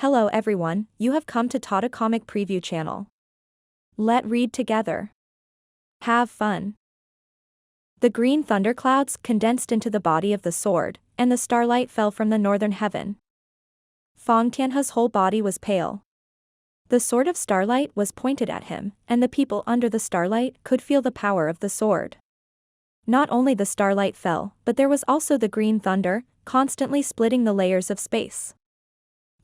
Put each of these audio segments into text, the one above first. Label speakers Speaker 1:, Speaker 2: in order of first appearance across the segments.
Speaker 1: Hello everyone, you have come to Tata Comic Preview channel. Let read together. Have fun. The green thunderclouds condensed into the body of the sword, and the starlight fell from the northern heaven. Fang Tianhe's whole body was pale. The sword of starlight was pointed at him, and the people under the starlight could feel the power of the sword. Not only the starlight fell, but there was also the green thunder, constantly splitting the layers of space.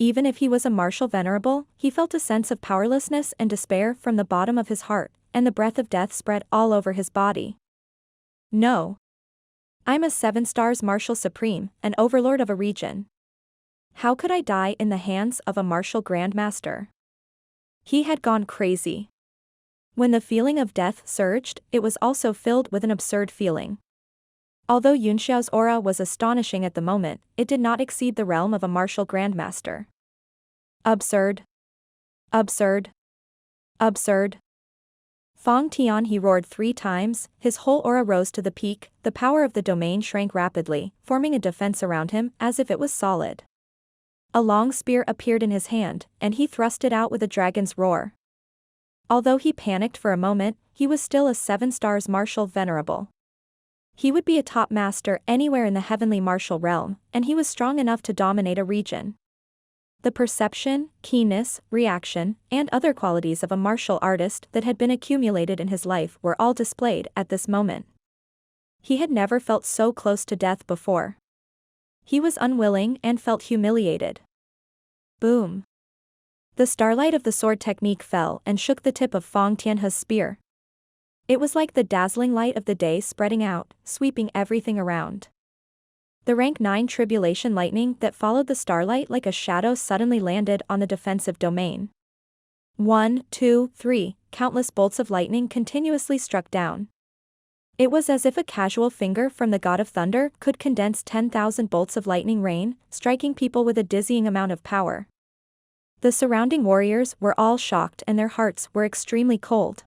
Speaker 1: Even if he was a martial venerable, he felt a sense of powerlessness and despair from the bottom of his heart, and the breath of death spread all over his body. No. I'm a 7 stars martial supreme, an overlord of a region. How could I die in the hands of a martial grandmaster? He had gone crazy. When the feeling of death surged, it was also filled with an absurd feeling. Although Yunxiao's aura was astonishing at the moment, it did not exceed the realm of a martial grandmaster. Absurd. Absurd. Absurd. Fang Tian, he roared 3 times, his whole aura rose to the peak, the power of the domain shrank rapidly, forming a defense around him as if it was solid. A long spear appeared in his hand, and he thrust it out with a dragon's roar. Although he panicked for a moment, he was still a 7 stars martial venerable. He would be a top master anywhere in the heavenly martial realm, and he was strong enough to dominate a region. The perception, keenness, reaction, and other qualities of a martial artist that had been accumulated in his life were all displayed at this moment. He had never felt so close to death before. He was unwilling and felt humiliated. Boom. The starlight of the sword technique fell and shook the tip of Fang Tianhe's spear. It was like the dazzling light of the day spreading out, sweeping everything around. The rank 9 tribulation lightning that followed the starlight like a shadow suddenly landed on the defensive domain. 1, 2, 3, countless bolts of lightning continuously struck down. It was as if a casual finger from the god of thunder could condense 10,000 bolts of lightning rain, striking people with a dizzying amount of power. The surrounding warriors were all shocked and their hearts were extremely cold.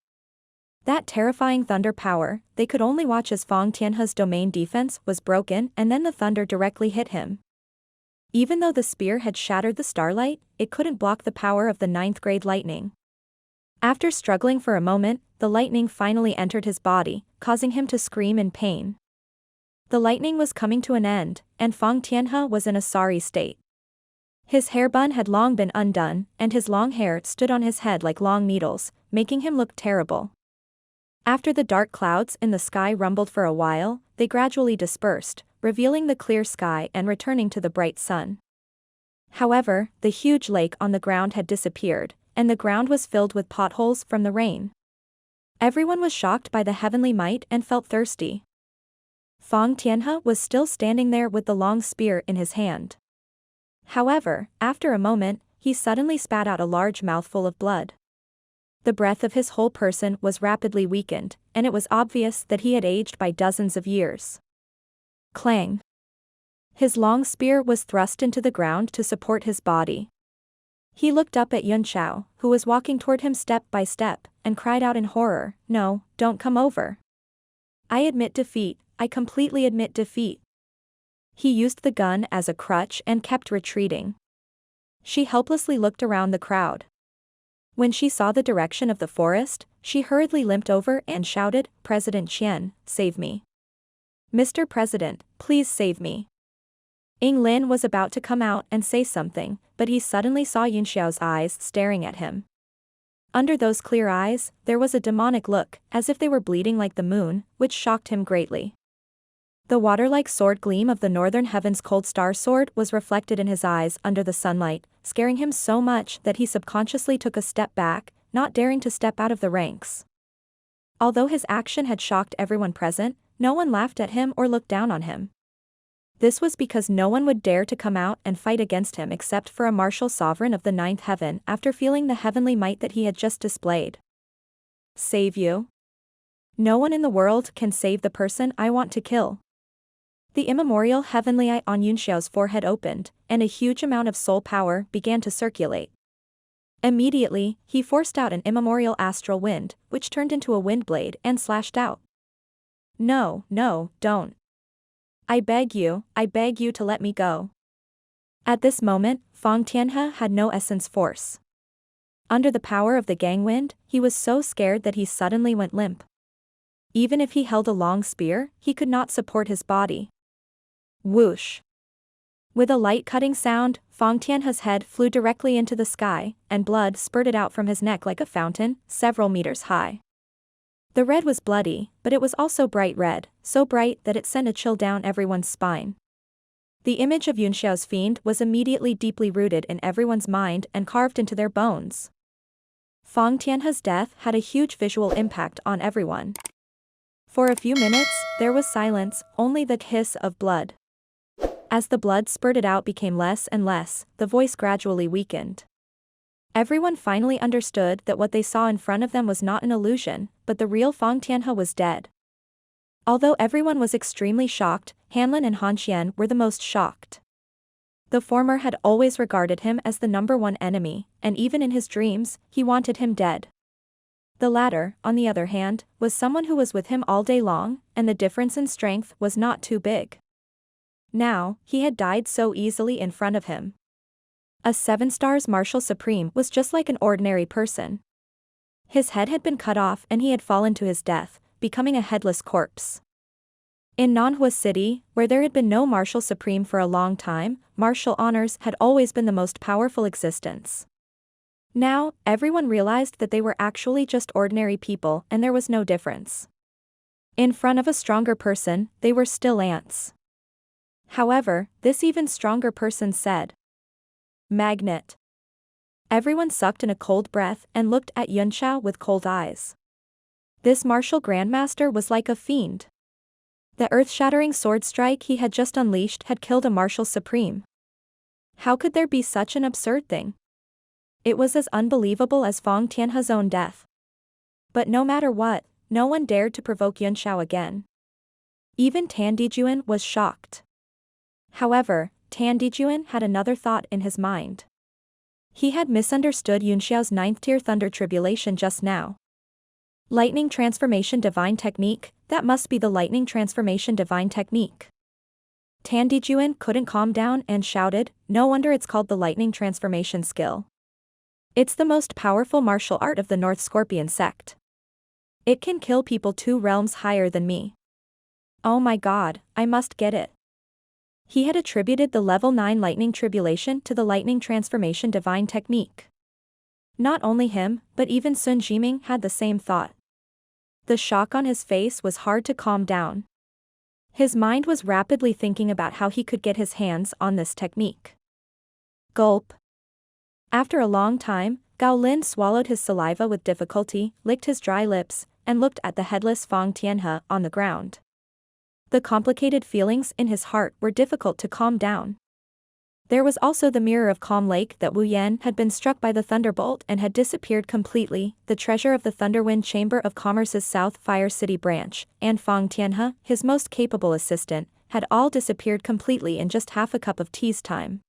Speaker 1: That terrifying thunder power, they could only watch as Fang Tianhe's domain defense was broken and then the thunder directly hit him. Even though the spear had shattered the starlight, it couldn't block the power of the 9th grade lightning. After struggling for a moment, the lightning finally entered his body, causing him to scream in pain. The lightning was coming to an end, and Fang Tianhe was in a sorry state. His hair bun had long been undone, and his long hair stood on his head like long needles, making him look terrible. After the dark clouds in the sky rumbled for a while, they gradually dispersed, revealing the clear sky and returning to the bright sun. However, the huge lake on the ground had disappeared, and the ground was filled with potholes from the rain. Everyone was shocked by the heavenly might and felt thirsty. Fang Tianhe was still standing there with the long spear in his hand. However, after a moment, he suddenly spat out a large mouthful of blood. The breath of his whole person was rapidly weakened, and it was obvious that he had aged by dozens of years. Clang. His long spear was thrust into the ground to support his body. He looked up at Yunxiao, who was walking toward him step by step, and cried out in horror, "No, don't come over. I admit defeat, I completely admit defeat." He used the gun as a crutch and kept retreating. She helplessly looked around the crowd. When she saw the direction of the forest, she hurriedly limped over and shouted, "President Qian, save me. Mr. President, please save me." Ying Lin was about to come out and say something, but he suddenly saw Yunxiao's eyes staring at him. Under those clear eyes, there was a demonic look, as if they were bleeding like the moon, which shocked him greatly. The water-like sword gleam of the northern heaven's cold star sword was reflected in his eyes under the sunlight, scaring him so much that he subconsciously took a step back, not daring to step out of the ranks. Although his action had shocked everyone present, no one laughed at him or looked down on him. This was because no one would dare to come out and fight against him except for a martial sovereign of the 9th heaven after feeling the heavenly might that he had just displayed. Save you? No one in the world can save the person I want to kill. The immemorial heavenly eye on Yunxiao's forehead opened, and a huge amount of soul power began to circulate. Immediately, he forced out an immemorial astral wind, which turned into a wind blade and slashed out. "No, no, don't. I beg you to let me go." At this moment, Fang Tianhe had no essence force. Under the power of the gangwind, he was so scared that he suddenly went limp. Even if he held a long spear, he could not support his body. Whoosh! With a light cutting sound, Fang Tianhe's head flew directly into the sky, and blood spurted out from his neck like a fountain, several meters high. The red was bloody, but it was also bright red, so bright that it sent a chill down everyone's spine. The image of Yunxiao's fiend was immediately deeply rooted in everyone's mind and carved into their bones. Fang Tianhe's death had a huge visual impact on everyone. For a few minutes, there was silence, only the hiss of blood. As the blood spurted out became less and less, the voice gradually weakened. Everyone finally understood that what they saw in front of them was not an illusion, but the real Fang Tianhe was dead. Although everyone was extremely shocked, Hanlin and Han Xian were the most shocked. The former had always regarded him as the #1 enemy, and even in his dreams, he wanted him dead. The latter, on the other hand, was someone who was with him all day long, and the difference in strength was not too big. Now, he had died so easily in front of him. A 7-stars Martial Supreme was just like an ordinary person. His head had been cut off and he had fallen to his death, becoming a headless corpse. In Manhua City, where there had been no Martial Supreme for a long time, martial honors had always been the most powerful existence. Now, everyone realized that they were actually just ordinary people and there was no difference. In front of a stronger person, they were still ants. However, this even stronger person said, "Magnet." Everyone sucked in a cold breath and looked at Yunxiao with cold eyes. This martial grandmaster was like a fiend. The earth-shattering sword strike he had just unleashed had killed a martial supreme. How could there be such an absurd thing? It was as unbelievable as Fang Tianhe's own death. But no matter what, no one dared to provoke Yunxiao again. Even Tandijuan was shocked. However, Tandijuan had another thought in his mind. He had misunderstood Yunxiao's 9th-tier thunder tribulation just now. Lightning transformation divine technique, that must be the lightning transformation divine technique. Tandijuan couldn't calm down and shouted, "No wonder it's called the lightning transformation skill. It's the most powerful martial art of the North Scorpion sect. It can kill people 2 realms higher than me. Oh my god, I must get it." He had attributed the level 9 lightning tribulation to the lightning transformation divine technique. Not only him, but even Sun Jiming had the same thought. The shock on his face was hard to calm down. His mind was rapidly thinking about how he could get his hands on this technique. Gulp. After a long time, Gao Lin swallowed his saliva with difficulty, licked his dry lips, and looked at the headless Fang Tianhe on the ground. The complicated feelings in his heart were difficult to calm down. There was also the mirror of Calm Lake that Wu Yan had been struck by the thunderbolt and had disappeared completely, the treasure of the Thunderwind Chamber of Commerce's South Fire City branch, and Fang Tianhe, his most capable assistant, had all disappeared completely in just half a cup of tea's time.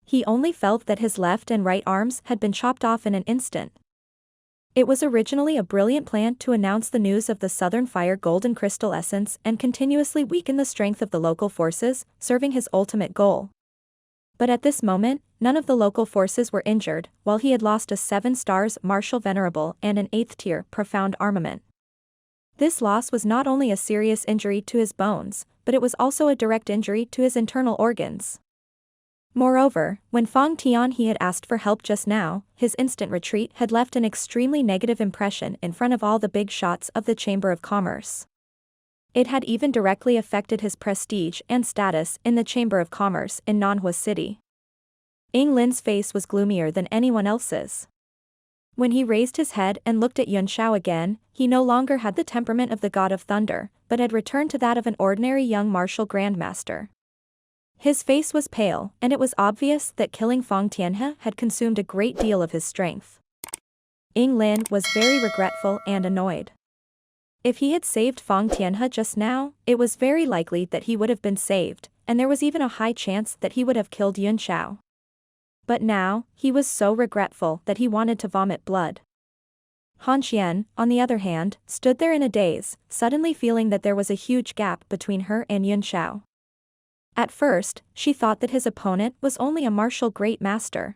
Speaker 1: He only felt that his left and right arms had been chopped off in an instant. It was originally a brilliant plan to announce the news of the Southern Fire Golden Crystal Essence and continuously weaken the strength of the local forces, serving his ultimate goal. But at this moment, none of the local forces were injured, while he had lost a 7 stars Martial Venerable and an 8th-tier Profound Armament. This loss was not only a serious injury to his bones, but it was also a direct injury to his internal organs. Moreover, when Fang Tianhe had asked for help just now, his instant retreat had left an extremely negative impression in front of all the big shots of the Chamber of Commerce. It had even directly affected his prestige and status in the Chamber of Commerce in Manhua City. Ying Lin's face was gloomier than anyone else's. When he raised his head and looked at Yunxiao again, he no longer had the temperament of the God of Thunder, but had returned to that of an ordinary young martial grandmaster. His face was pale, and it was obvious that killing Fang Tianhe had consumed a great deal of his strength. Ying Lin was very regretful and annoyed. If he had saved Fang Tianhe just now, it was very likely that he would have been saved, and there was even a high chance that he would have killed Yunxiao. But now, he was so regretful that he wanted to vomit blood. Han Xian, on the other hand, stood there in a daze, suddenly feeling that there was a huge gap between her and Yunxiao. At first, she thought that his opponent was only a martial great master.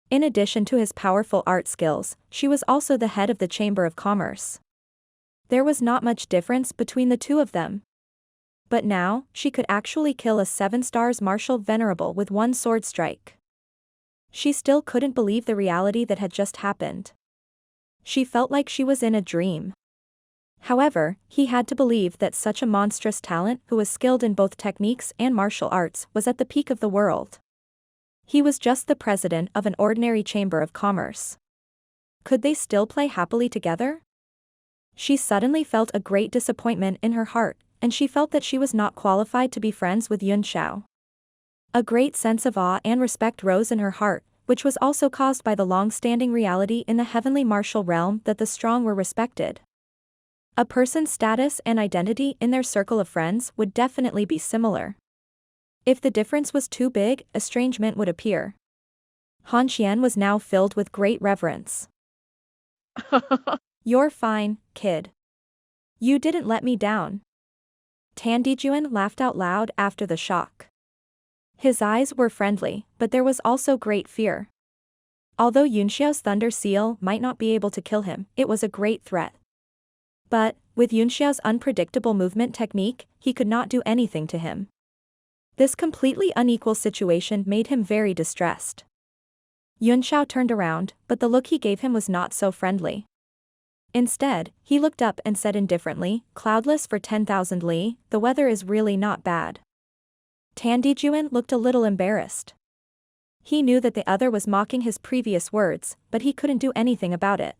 Speaker 1: In addition to his powerful art skills, she was also the head of the Chamber of Commerce. There was not much difference between the two of them. But now, she could actually kill a 7-star martial venerable with one sword strike. She still couldn't believe the reality that had just happened. She felt like she was in a dream. However, he had to believe that such a monstrous talent who was skilled in both techniques and martial arts was at the peak of the world. He was just the president of an ordinary chamber of commerce. Could they still play happily together? She suddenly felt a great disappointment in her heart, and she felt that she was not qualified to be friends with Yunxiao. A great sense of awe and respect rose in her heart, which was also caused by the long-standing reality in the heavenly martial realm that the strong were respected. A person's status and identity in their circle of friends would definitely be similar. If the difference was too big, estrangement would appear. Han Qian was now filled with great reverence. You're fine, kid. You didn't let me down. Tiandijuan laughed out loud after the shock. His eyes were friendly, but there was also great fear. Although Yunxiao's thunder seal might not be able to kill him, it was a great threat. But, with Yunxiao's unpredictable movement technique, he could not do anything to him. This completely unequal situation made him very distressed. Yunxiao turned around, but the look he gave him was not so friendly. Instead, he looked up and said indifferently, "Cloudless for 10,000 li, the weather is really not bad." Tiandijuan looked a little embarrassed. He knew that the other was mocking his previous words, but he couldn't do anything about it.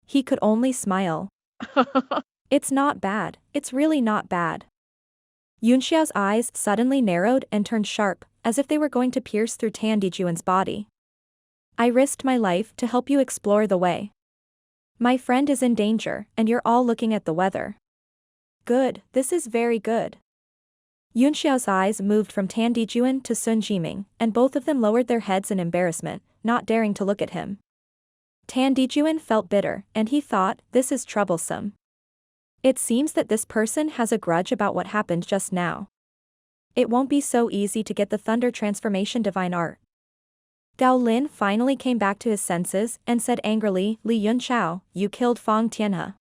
Speaker 1: He could only smile. It's not bad, it's really not bad. Yunxiao's eyes suddenly narrowed and turned sharp, as if they were going to pierce through Tiandijuan's body. I risked my life to help you explore the way. My friend is in danger, and you're all looking at the weather. Good, this is very good. Yunxiao's eyes moved from Tiandijuan to Sun Jiming, and both of them lowered their heads in embarrassment, not daring to look at him. Tiandijuan felt bitter, and he thought, this is troublesome. It seems that this person has a grudge about what happened just now. It won't be so easy to get the thunder transformation divine art. Gao Lin finally came back to his senses and said angrily, Li Yunxiao, you killed Fang Tianhe.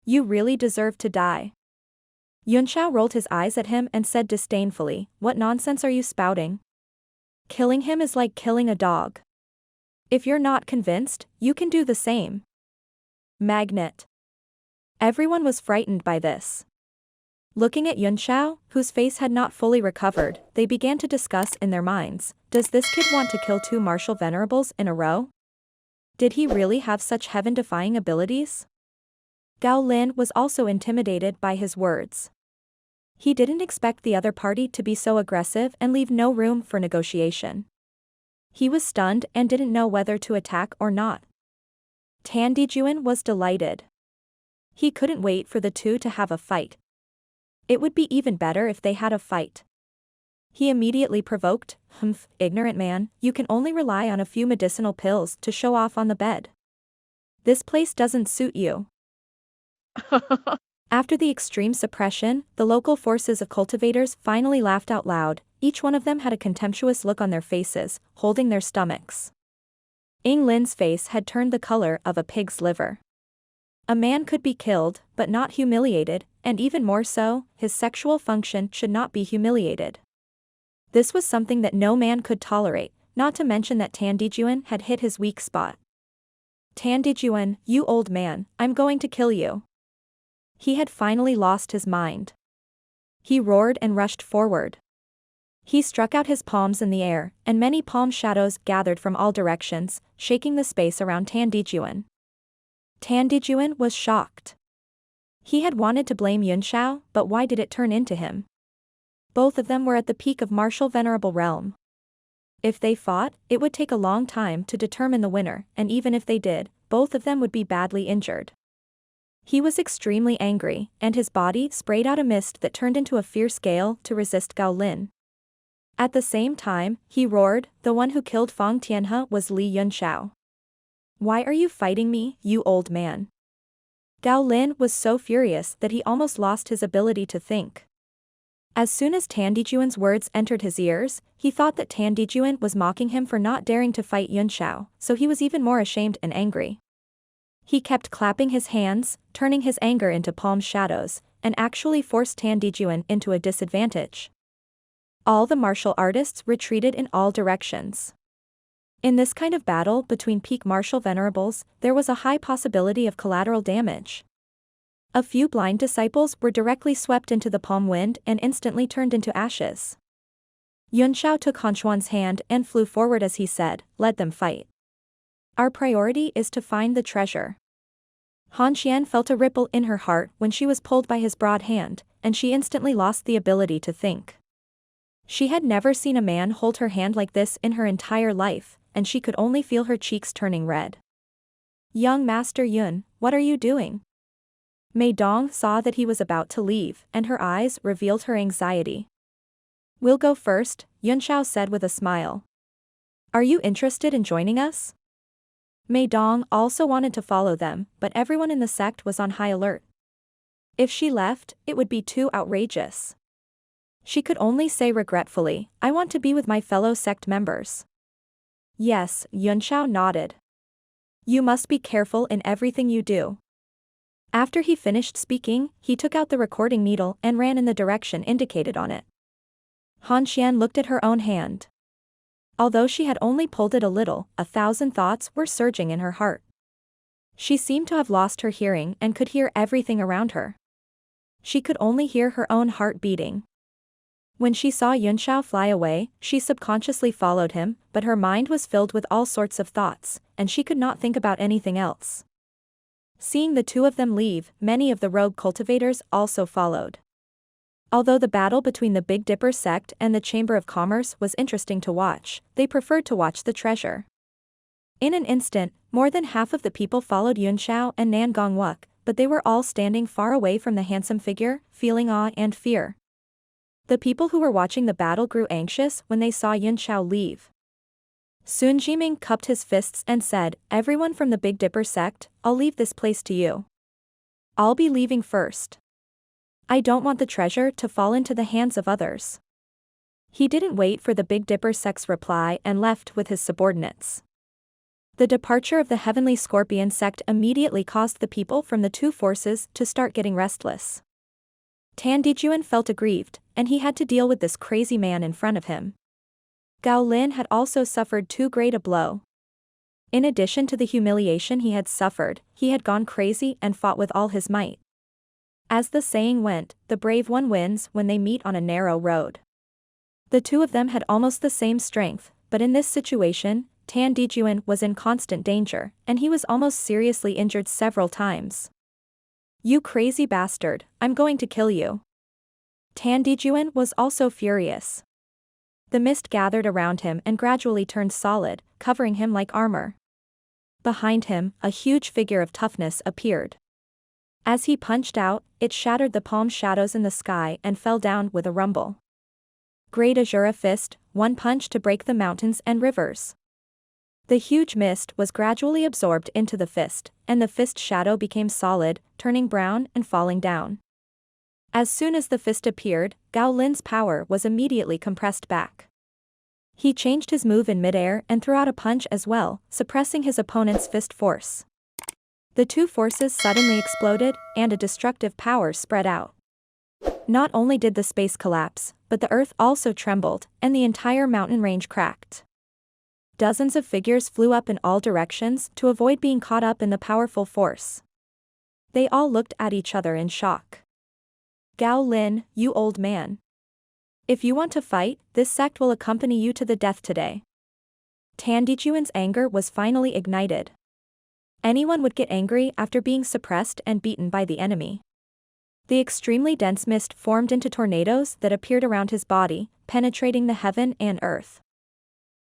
Speaker 1: You really deserve to die. Yunxiao rolled his eyes at him and said disdainfully, what nonsense are you spouting? Killing him is like killing a dog. If you're not convinced, you can do the same. Magnet. Everyone was frightened by this. Looking at Yunxiao, whose face had not fully recovered, they began to discuss in their minds, does this kid want to kill 2 martial venerables in a row? Did he really have such heaven-defying abilities? Gao Lin was also intimidated by his words. He didn't expect the other party to be so aggressive and leave no room for negotiation. He was stunned and didn't know whether to attack or not. Tiandijuan was delighted. He couldn't wait for the two to have a fight. It would be even better if they had a fight. He immediately provoked, Humph, ignorant man, you can only rely on a few medicinal pills to show off on the bed. This place doesn't suit you. After the extreme suppression, the local forces of cultivators finally laughed out loud, each one of them had a contemptuous look on their faces, holding their stomachs. Ying Lin's face had turned the color of a pig's liver. A man could be killed, but not humiliated, and even more so, his sexual function should not be humiliated. This was something that no man could tolerate, not to mention that Tiandijuan had hit his weak spot. Tiandijuan, you old man, I'm going to kill you. He had finally lost his mind. He roared and rushed forward. He struck out his palms in the air, and many palm shadows gathered from all directions, shaking the space around Tiandijuan. Tiandijuan was shocked. He had wanted to blame Yunxiao, but why did it turn into him? Both of them were at the peak of martial venerable realm. If they fought, it would take a long time to determine the winner, and even if they did, both of them would be badly injured. He was extremely angry, and his body sprayed out a mist that turned into a fierce gale to resist Gao Lin. At the same time, he roared, the one who killed Fang Tianhe was Li Yunxiao. Why are you fighting me, you old man? Gao Lin was so furious that he almost lost his ability to think. As soon as Tandijuan's words entered his ears, he thought that Tandijuan was mocking him for not daring to fight Yunxiao, so he was even more ashamed and angry. He kept clapping his hands, turning his anger into palm shadows, and actually forced Tandijuan into a disadvantage. All the martial artists retreated in all directions. In this kind of battle between peak martial venerables, there was a high possibility of collateral damage. A few blind disciples were directly swept into the palm wind and instantly turned into ashes. Yunxiao took Han Xuan's hand and flew forward as he said, "Let them fight. Our priority is to find the treasure." Han Xian felt a ripple in her heart when she was pulled by his broad hand, and she instantly lost the ability to think. She had never seen a man hold her hand like this in her entire life, and she could only feel her cheeks turning red. "Young Master Yun, what are you doing?" Mei Dong saw that he was about to leave, and her eyes revealed her anxiety. "We'll go first," Yunxiao said with a smile. "Are you interested in joining us?" Mei Dong also wanted to follow them, but everyone in the sect was on high alert. If she left, it would be too outrageous. She could only say regretfully, "I want to be with my fellow sect members." "Yes," Yunxiao nodded. "You must be careful in everything you do." After he finished speaking, he took out the recording needle and ran in the direction indicated on it. Han Xian looked at her own hand. Although she had only pulled it a little, 1,000 thoughts were surging in her heart. She seemed to have lost her hearing and could hear everything around her. She could only hear her own heart beating. When she saw Yunxiao fly away, she subconsciously followed him, but her mind was filled with all sorts of thoughts, and she could not think about anything else. Seeing the two of them leave, many of the rogue cultivators also followed. Although the battle between the Big Dipper sect and the Chamber of Commerce was interesting to watch, they preferred to watch the treasure. In an instant, more than half of the people followed Yunxiao and Nan Gongwuk, but they were all standing far away from the handsome figure, feeling awe and fear. The people who were watching the battle grew anxious when they saw Yunxiao leave. Sun Jiming cupped his fists and said, "Everyone from the Big Dipper sect, I'll leave this place to you. I'll be leaving first. I don't want the treasure to fall into the hands of others." He didn't wait for the Big Dipper sect's reply and left with his subordinates. The departure of the Heavenly Scorpion sect immediately caused the people from the two forces to start getting restless. Tandijuan felt aggrieved, and he had to deal with this crazy man in front of him. Gao Lin had also suffered too great a blow. In addition to the humiliation he had suffered, he had gone crazy and fought with all his might. As the saying went, the brave one wins when they meet on a narrow road. The two of them had almost the same strength, but in this situation, Tandijuan was in constant danger, and he was almost seriously injured several times. "You crazy bastard, I'm going to kill you." Tandijuan was also furious. The mist gathered around him and gradually turned solid, covering him like armor. Behind him, a huge figure of toughness appeared. As he punched out, it shattered the palm shadows in the sky and fell down with a rumble. Great Azura Fist, one punch to break the mountains and rivers. The huge mist was gradually absorbed into the fist, and the fist shadow became solid, turning brown and falling down. As soon as the fist appeared, Gao Lin's power was immediately compressed back. He changed his move in midair and threw out a punch as well, suppressing his opponent's fist force. The two forces suddenly exploded, and a destructive power spread out. Not only did the space collapse, but the earth also trembled, and the entire mountain range cracked. Dozens of figures flew up in all directions to avoid being caught up in the powerful force. They all looked at each other in shock. "Gao Lin, you old man. If you want to fight, this sect will accompany you to the death today." Tandijuan's anger was finally ignited. Anyone would get angry after being suppressed and beaten by the enemy. The extremely dense mist formed into tornadoes that appeared around his body, penetrating the heaven and earth.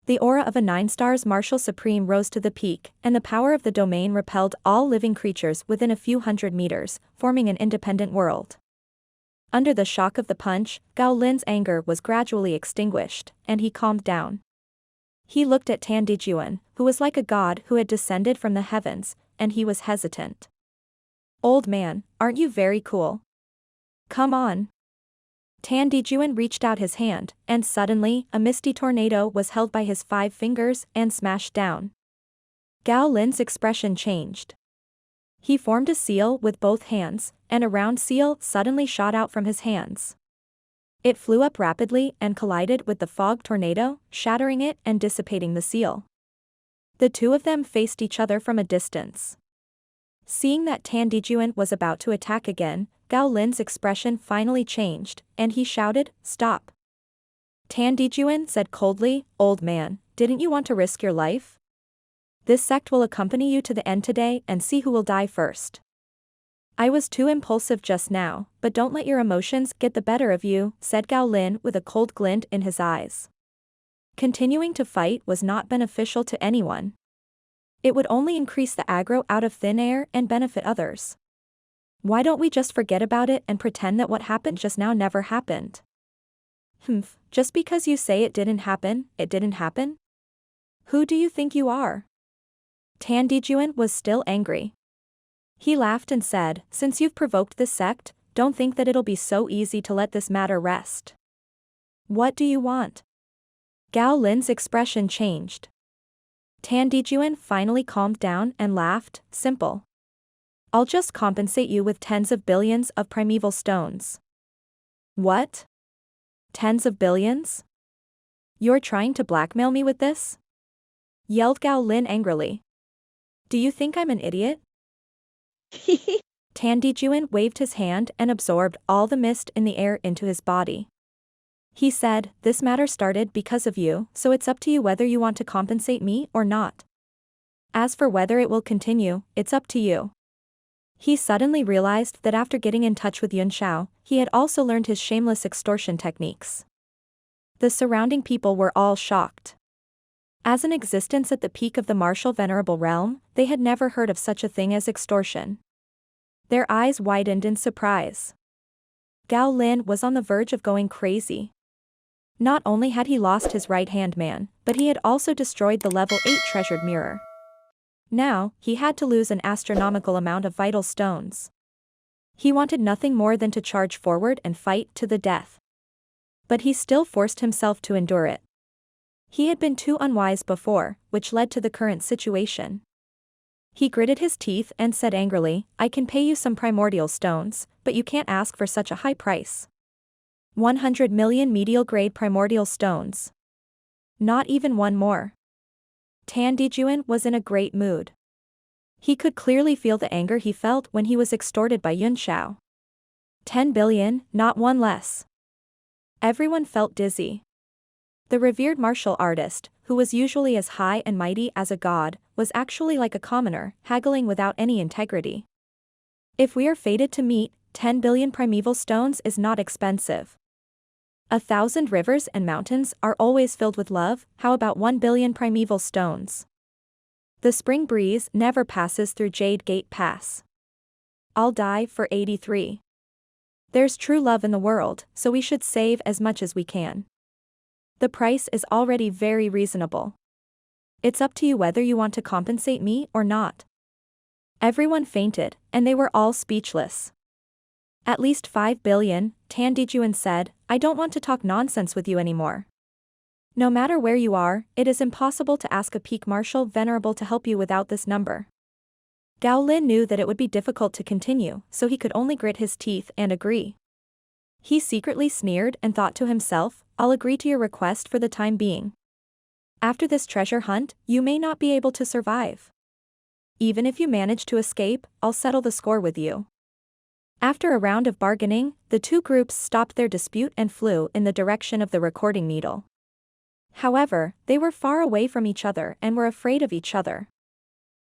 Speaker 1: The aura of a 9-stars martial supreme rose to the peak, and the power of the domain repelled all living creatures within a few hundred meters, forming an independent world. Under the shock of the punch, Gao Lin's anger was gradually extinguished, and he calmed down. He looked at Tandijuan, who was like a god who had descended from the heavens, and he was hesitant. "Old man, aren't you very cool? Come on. Tan Dijuan reached out his hand, and suddenly, a misty tornado was held by his 5 fingers and smashed down. Gao Lin's expression changed. He formed a seal with both hands, and a round seal suddenly shot out from his hands. It flew up rapidly and collided with the fog tornado, shattering it and dissipating the seal. The two of them faced each other from a distance. Seeing that Tan Dijuan was about to attack again, Gao Lin's expression finally changed, and he shouted, "Stop." Tan Dijuan said coldly, "Old man, didn't you want to risk your life? This sect will accompany you to the end today and see who will die first. I was too impulsive just now, but don't let your emotions get the better of you," said Gao Lin with a cold glint in his eyes. Continuing to fight was not beneficial to anyone. It would only increase the aggro out of thin air and benefit others. Why don't we just forget about it and pretend that what happened just now never happened? Just because you say it didn't happen, it didn't happen? Who do you think you are? Tan Dijuan was still angry. He laughed and said, "Since you've provoked this sect, don't think that it'll be so easy to let this matter rest. What do you want?" Gao Lin's expression changed. Tan Dijuan finally calmed down and laughed, "Simple. I'll just compensate you with tens of billions of primeval stones." "What? Tens of billions? You're trying to blackmail me with this?" yelled Gao Lin angrily. "Do you think I'm an idiot?" Tan Dijuan waved his hand and absorbed all the mist in the air into his body. He said, "This matter started because of you, so it's up to you whether you want to compensate me or not. As for whether it will continue, it's up to you." He suddenly realized that after getting in touch with Yunxiao, he had also learned his shameless extortion techniques. The surrounding people were all shocked. As an existence at the peak of the martial venerable realm, they had never heard of such a thing as extortion. Their eyes widened in surprise. Gao Lin was on the verge of going crazy. Not only had he lost his right-hand man, but he had also destroyed the level 8 treasured mirror. Now, he had to lose an astronomical amount of vital stones. He wanted nothing more than to charge forward and fight to the death. But he still forced himself to endure it. He had been too unwise before, which led to the current situation. He gritted his teeth and said angrily, "I can pay you some primordial stones, but you can't ask for such a high price. 100 million medial-grade primordial stones. Not even one more." Tan Dijuan was in a great mood. He could clearly feel the anger he felt when he was extorted by Yunxiao. 10 billion, not one less. Everyone felt dizzy. The revered martial artist, who was usually as high and mighty as a god, was actually like a commoner, haggling without any integrity. "If we are fated to meet, 10 billion primeval stones is not expensive. 1,000 rivers and mountains are always filled with love, how about 1 billion primeval stones? The spring breeze never passes through Jade Gate Pass. I'll die for 83. There's true love in the world, so we should save as much as we can. The price is already very reasonable. It's up to you whether you want to compensate me or not." Everyone fainted, and they were all speechless. "At least 5 billion, Tan Dijuan said, "I don't want to talk nonsense with you anymore. No matter where you are, it is impossible to ask a peak martial venerable to help you without this number." Gao Lin knew that it would be difficult to continue, so he could only grit his teeth and agree. He secretly sneered and thought to himself, "I'll agree to your request for the time being. After this treasure hunt, you may not be able to survive. Even if you manage to escape, I'll settle the score with you." After a round of bargaining, the two groups stopped their dispute and flew in the direction of the recording needle. However, they were far away from each other and were afraid of each other.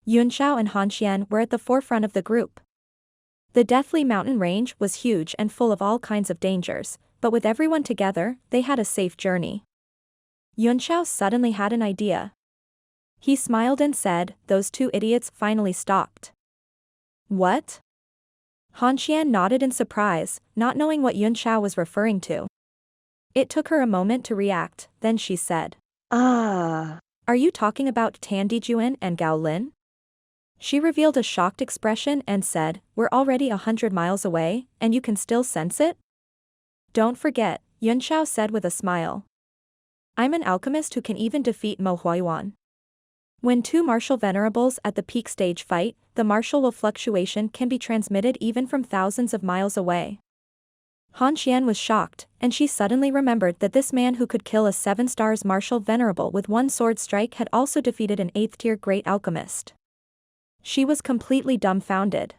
Speaker 1: Yunxiao and Hanxian were at the forefront of the group. The deathly mountain range was huge and full of all kinds of dangers, but with everyone together, they had a safe journey. Yunxiao suddenly had an idea. He smiled and said, "Those two idiots finally stopped." "What?" Hanxian nodded in surprise, not knowing what Yunxiao was referring to. It took her a moment to react, then she said, "Ah. Are you talking about Tan Dijuan and Gao Lin?" She revealed a shocked expression and said, "We're already 100 miles away, and you can still sense it?" Don't forget, Yunxiao said with a smile. I'm an alchemist who can even defeat Mo Huayuan. When two martial venerables at the peak stage fight, the martial will fluctuation can be transmitted even from thousands of miles away. Han Xian was shocked, and she suddenly remembered that this man who could kill a 7-stars martial venerable with one sword strike had also defeated an 8th-tier great alchemist. She was completely dumbfounded.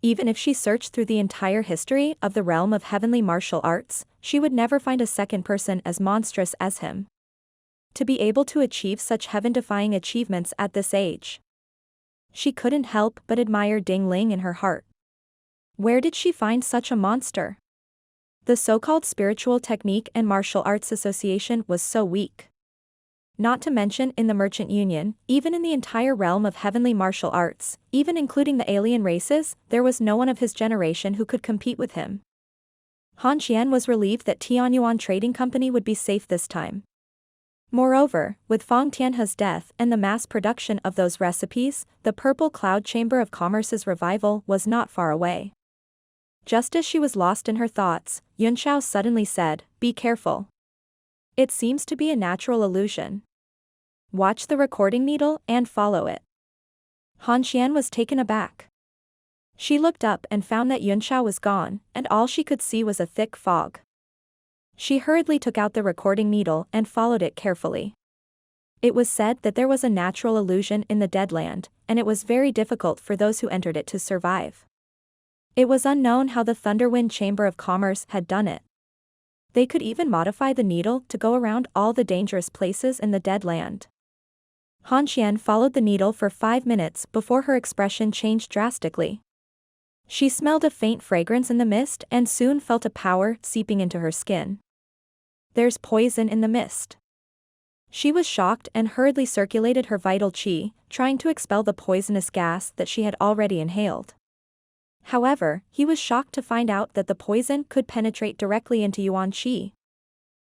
Speaker 1: Even if she searched through the entire history of the realm of heavenly martial arts, she would never find a second person as monstrous as him. To be able to achieve such heaven-defying achievements at this age. She couldn't help but admire Ding Ling in her heart. Where did she find such a monster? The so-called Spiritual Technique and Martial Arts Association was so weak. Not to mention in the Merchant Union, even in the entire realm of heavenly martial arts, even including the alien races, there was no one of his generation who could compete with him. Han Xian was relieved that Tianyuan Trading Company would be safe this time. Moreover, with Fang Tianhe's death and the mass production of those recipes, the Purple Cloud Chamber of Commerce's revival was not far away. Just as she was lost in her thoughts, Yunxiao suddenly said, "Be careful. It seems to be a natural illusion. Watch the recording needle and follow it." Han Xian was taken aback. She looked up and found that Yunxiao was gone, and all she could see was a thick fog. She hurriedly took out the recording needle and followed it carefully. It was said that there was a natural illusion in the Deadland, and it was very difficult for those who entered it to survive. It was unknown how the Thunderwind Chamber of Commerce had done it. They could even modify the needle to go around all the dangerous places in the Deadland. Han Xian followed the needle for 5 minutes before her expression changed drastically. She smelled a faint fragrance in the mist and soon felt a power seeping into her skin. There's poison in the mist. She was shocked and hurriedly circulated her vital qi, trying to expel the poisonous gas that she had already inhaled. However, he was shocked to find out that the poison could penetrate directly into Yuan qi.